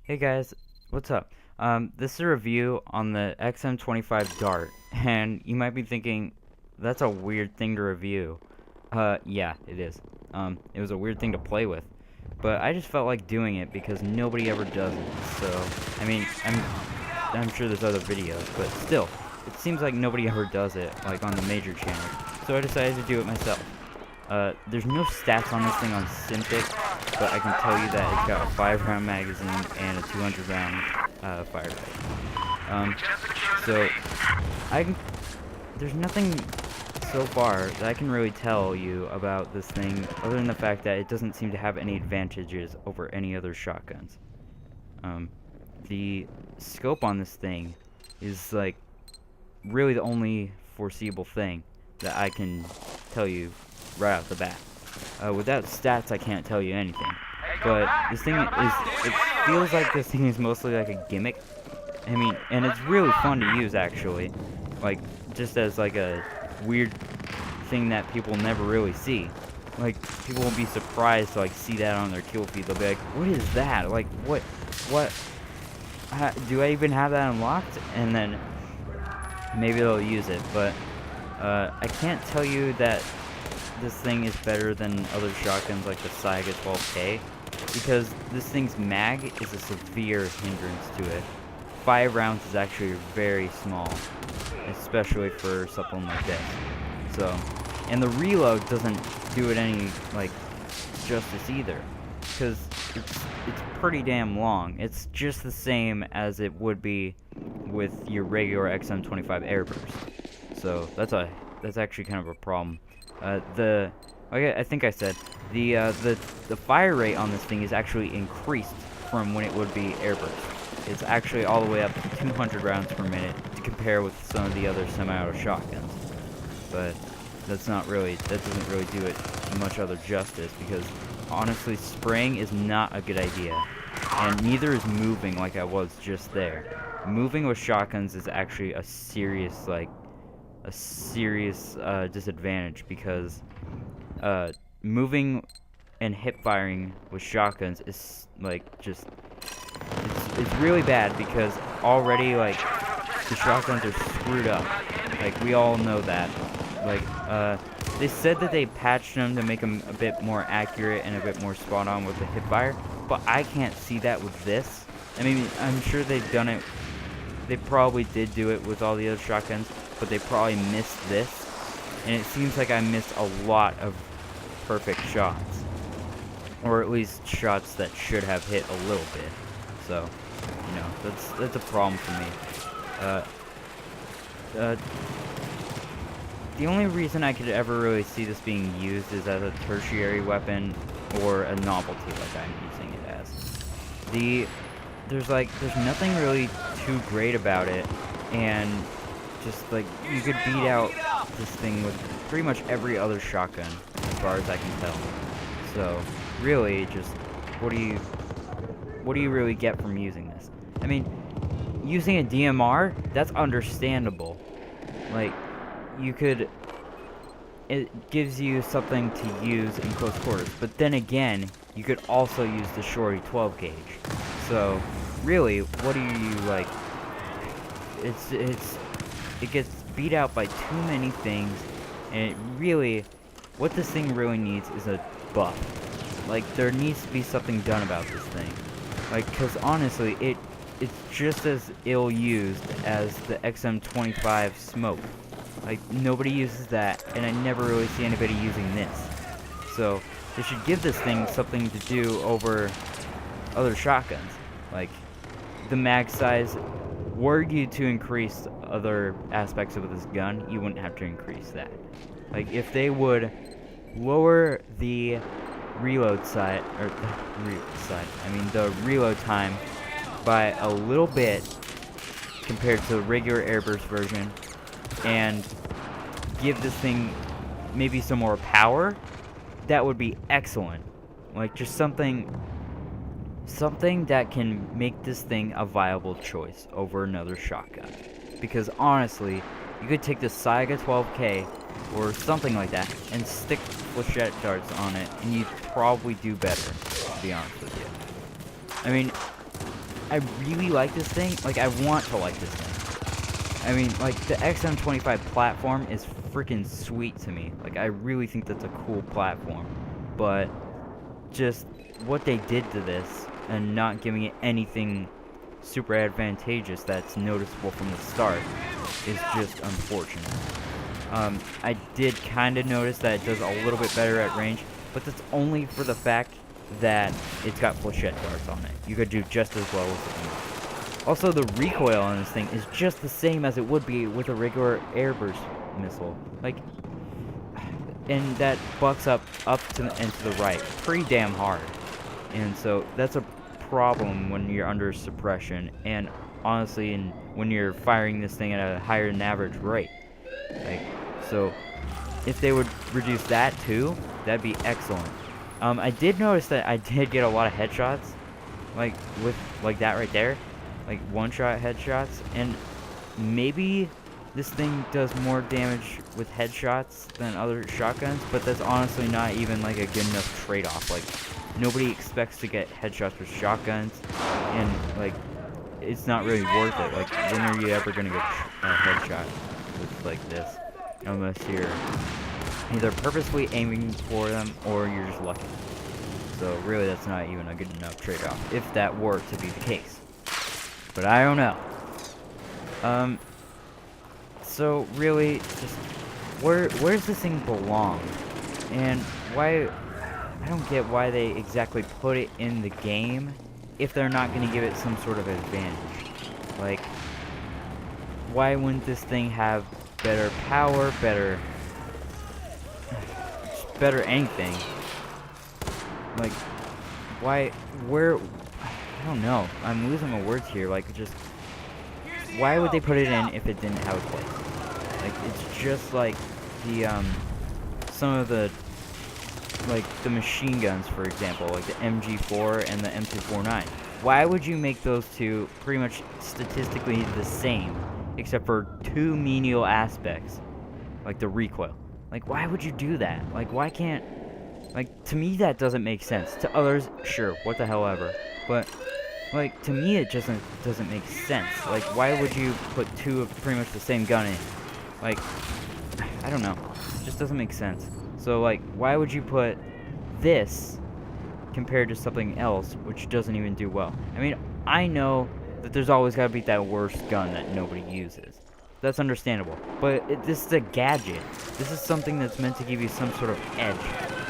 Hey guys, what's up? This is a review on the XM25 Dart, and you might be thinking, that's a weird thing to review. Yeah, it is. It was a weird thing to play with, but I just felt like doing it because nobody ever does it. So, I mean, I'm sure there's other videos, but still, it seems like nobody ever does it, like on the major channel. So I decided to do it myself. There's no stats on this thing on Simpic, but I can tell you that it's got a 5-round magazine and a 200-round fire rate. So I can, there's nothing so far that I can really tell you about this thing other than the fact that it doesn't seem to have any advantages over any other shotguns. The scope on this thing is like really the only foreseeable thing that I can tell you right off the bat. Without stats, I can't tell you anything. But this thing is, it feels like this thing is mostly like a gimmick. I mean, and it's really fun to use actually. Like, just as like a weird thing that people never really see. Like, people will be surprised to like see that on their kill feed. They'll be like, what is that? Like, what, do I even have that unlocked? And then maybe they'll use it, but I can't tell you that this thing is better than other shotguns like the Saiga 12K, because this thing's mag is a severe hindrance to it. 5 rounds is actually very small, especially for something like this. So, and the reload doesn't do it any, like, justice either, because it's pretty damn long. It's just the same as it would be with your regular XM25 airburst. So that's actually kind of a problem. I think I said the fire rate on this thing is actually increased from when it would be airburst. It's actually all the way up to 200 rounds per minute to compare with some of the other semi-auto shotguns. But that doesn't really do it much other justice, because honestly, spraying is not a good idea, and neither is moving like I was just there. Moving with shotguns is actually a serious disadvantage, because moving and hip firing with shotguns is like it's really bad, because already like the shotguns are screwed up. Like, we all know that. Like, they said that they patched them to make them a bit more accurate and a bit more spot on with the hip fire, but I can't see that with this. I mean, I'm sure they've done it. They probably did do it with all the other shotguns, but they probably missed this, and it seems like I missed a lot of perfect shots, or at least shots that should have hit a little bit. So, you know, that's a problem for me. The only reason I could ever really see this being used is as a tertiary weapon or a novelty, like I'm using it as. There's nothing really too great about it, and just like, you could beat out this thing with pretty much every other shotgun, as far as I can tell. So really, just what do you really get from using this? I mean, using a DMR, that's understandable. Like, it gives you something to use in close quarters, but then again, you could also use the shorty 12 gauge. So really, what do you like? It gets beat out by too many things, and what this thing really needs is a buff. Like, there needs to be something done about this thing. Like, cause honestly, it's just as ill used as the XM25 Smoke. Like, nobody uses that, and I never really see anybody using this. So they should give this thing something to do over other shotguns. Like, the mag size, were you to increase other aspects of this gun, you wouldn't have to increase that. Like, if they would lower the reload side, or the reload time by a little bit compared to the regular airburst version, and give this thing maybe some more power, that would be excellent. Like, just something that can make this thing a viable choice over another shotgun. Because honestly, you could take the Saiga 12K or something like that and stick flechette darts on it, and you'd probably do better, to be honest with you. I mean, I really like this thing. Like, I want to like this thing. I mean, like, the XM25 platform is freaking sweet to me. Like, I really think that's a cool platform. But just what they did to this and not giving it anything super advantageous that's noticeable from the start is just unfortunate. I did kind of notice that it does a little bit better at range, but that's only for the fact that it's got flechette darts on it. You could do just as well with it. Also, the recoil on this thing is just the same as it would be with a regular airburst missile. Like, and that bucks up to the, and to the right pretty damn hard. And so that's a problem when you're under suppression, and honestly, when you're firing this thing at a higher than average rate. Like, so if they would reduce that too, that'd be excellent. I did notice that I did get a lot of headshots, like with like that right there, like one-shot headshots, and maybe this thing does more damage with headshots than other shotguns, but that's honestly not even like a good enough trade-off. Like, nobody expects to get headshots with shotguns, and like, it's not really worth it. Like, when are you ever gonna get a headshot with like this, unless you're either purposely aiming for them or you're just lucky. So really, that's not even a good enough trade-off, if that were to be the case. But I don't know. So really, just where's this thing belong? And why? I don't get why they exactly put it in the game if they're not going to give it some sort of advantage. Like, why wouldn't this thing have better power, better anything? Like, why, I don't know. I'm losing my words here. Like, just, why would they put it in if it didn't have a place? Like, it's just like the, some of the, like, the machine guns, for example, like the MG4 and the M249. Why would you make those two pretty much statistically the same, except for two menial aspects, like the recoil? Like, why would you do that? Like, why can't... Like, to me, that doesn't make sense. To others, sure, what the hell ever. But, like, to me, it just doesn't make sense. Like, why would you put two of pretty much the same gun in? Like, I don't know. It just doesn't make sense. So, like, why would you put this compared to something else which doesn't even do well? I mean, I know that there's always got to be that worst gun that nobody uses. That's understandable. But this is a gadget. This is something that's meant to give you some sort of edge.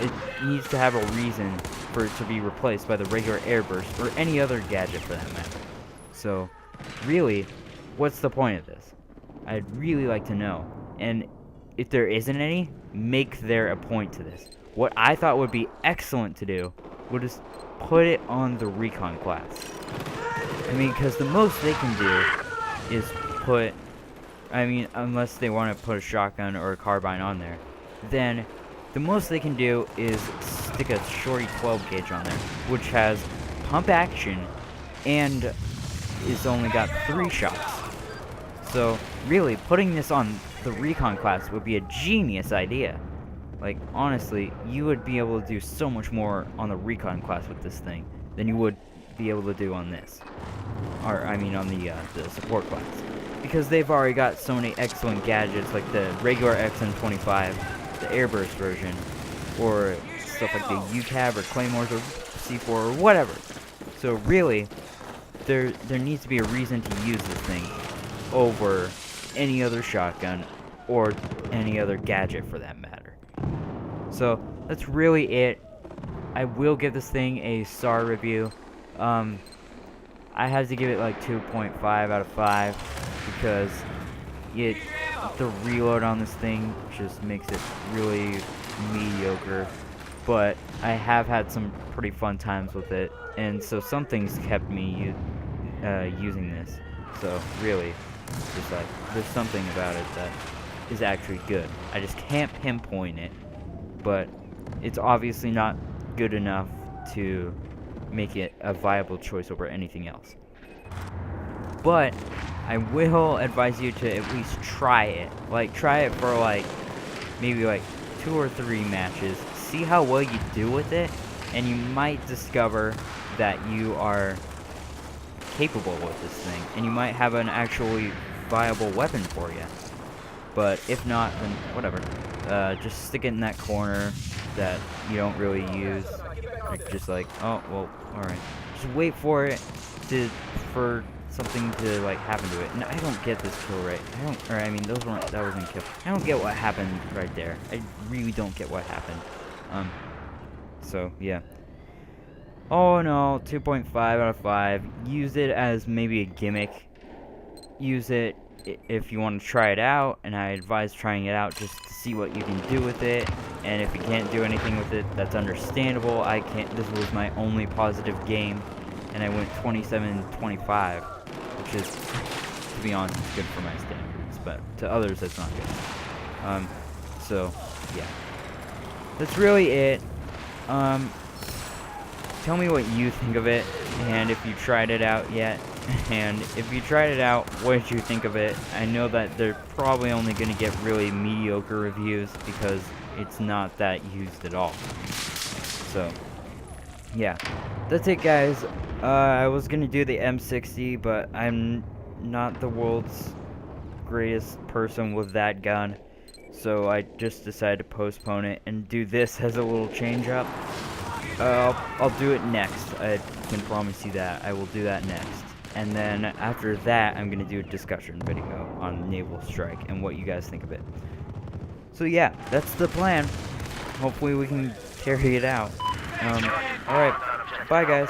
It needs to have a reason for it to be replaced by the regular airburst or any other gadget for that matter. So, really, what's the point of this? I'd really like to know. And if there isn't any, make there a point to this. What I thought would be excellent to do would just put it on the recon class. I mean, because the most they can do is put... I mean, unless they want to put a shotgun or a carbine on there, then the most they can do is stick a shorty 12 gauge on there, which has pump action and is only got 3 shots. So really, putting this on the recon class would be a genius idea. Like, honestly, you would be able to do so much more on the recon class with this thing than you would be able to do on this. Or, I mean, on the support class. Because they've already got so many excellent gadgets, like the regular XM25, the airburst version, or stuff like the UCAV or Claymores or C4 or whatever. So really, there needs to be a reason to use this thing over any other shotgun or any other gadget for that matter. So that's really it. I will give this thing a SAR review. I had to give it like 2.5 out of 5 because the reload on this thing just makes it really mediocre. But I have had some pretty fun times with it, and so some things kept me using this. So really, just like, there's something about it that is actually good. I just can't pinpoint it, but it's obviously not good enough to make it a viable choice over anything else. But I will advise you to at least try it. Like, try it for like maybe like 2 or 3 matches. See how well you do with it, and you might discover that you are capable with this thing, and you might have an actually viable weapon for you. But if not, then whatever. Just stick it in that corner that you don't really use. Like, just like, oh, well, alright. Just wait for it for something to, like, happen to it. And I don't get this kill right. I mean, that wasn't a kill. I don't get what happened right there. I really don't get what happened. So, yeah. Oh, no, 2.5 out of 5. Use it as maybe a gimmick. Use it if you want to try it out, and I advise trying it out just to see what you can do with it. And if you can't do anything with it, that's understandable. This was my only positive game, and I went 27-25, which is, to be honest, good for my standards, but to others that's not good. So yeah, that's really it. Tell me what you think of it, and if you tried it out yet. And if you tried it out, what did you think of it? I know that they're probably only going to get really mediocre reviews because it's not that used at all. So, yeah. That's it, guys. I was going to do the M60, but I'm not the world's greatest person with that gun. So I just decided to postpone it and do this as a little change up. I'll do it next. I can promise you that. I will do that next. And then after that, I'm going to do a discussion video on Naval Strike and what you guys think of it. So yeah, that's the plan. Hopefully we can carry it out. Alright, bye guys.